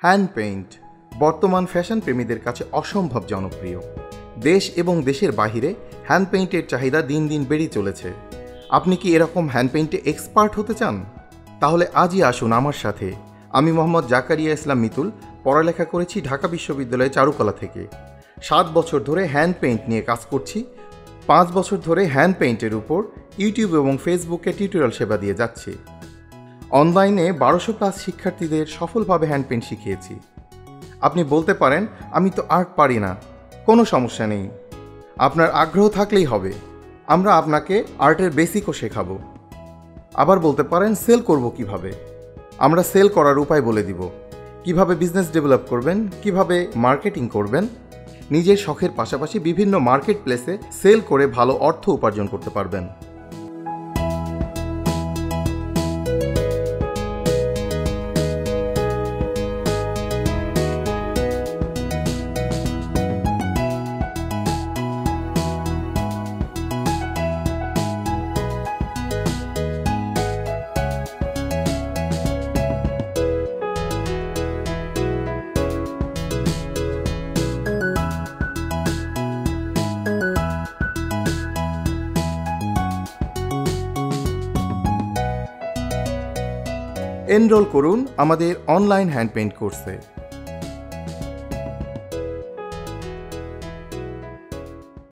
Hand paint বর্তমান fashion প্রেমীদের কাছে অসম্ভব জনপ্রিয়। দেশ এবং দেশের বাহিরে হ্যান্ড পেইন্টের চাহিদা দিন দিন বেড়েই চলেছে। আপনি কি এরকম হ্যান্ড পেইন্টে এক্সপার্ট হতে চান? তাহলে আজই আসুন আমার সাথে। আমি মোহাম্মদ জাকারিয়া ইসলাম মিতুল, পড়ালেখা করেছি ঢাকা বিশ্ববিদ্যালয়ে চারুকলা থেকে। 7 বছর ধরে হ্যান্ড পেইন্ট নিয়ে কাজ করছি। 5 বছর ধরে হ্যান্ড পেইন্টের উপর ইউটিউব এবং ফেসবুকে টিউটোরিয়াল সেবা দিয়ে যাচ্ছি। অনলাইনে 1200+ শিক্ষার্থীদের সফলভাবে হ্যান্ড পেইন্ট শিখিয়েছি। আপনি বলতে পারেন, আমি তো আর্ট পারি না। কোনো সমস্যা নেই, আপনার আগ্রহ থাকলেই হবে। আমরা আপনাকে আর্টের বেসিকও শেখাবো। আবার বলতে পারেন, সেল করব কিভাবে? আমরা সেল করার উপায় বলে দিব। কিভাবে বিজনেস ডেভেলপ করবেন, কিভাবে মার্কেটিং করবেন। নিজের শখের পাশাপাশি বিভিন্ন মার্কেট প্লেসে সেল করে ভালো অর্থ উপার্জন করতে পারবেন। এনরোল করুন আমাদের অনলাইন হ্যান্ড পেইন্ট কোর্সে।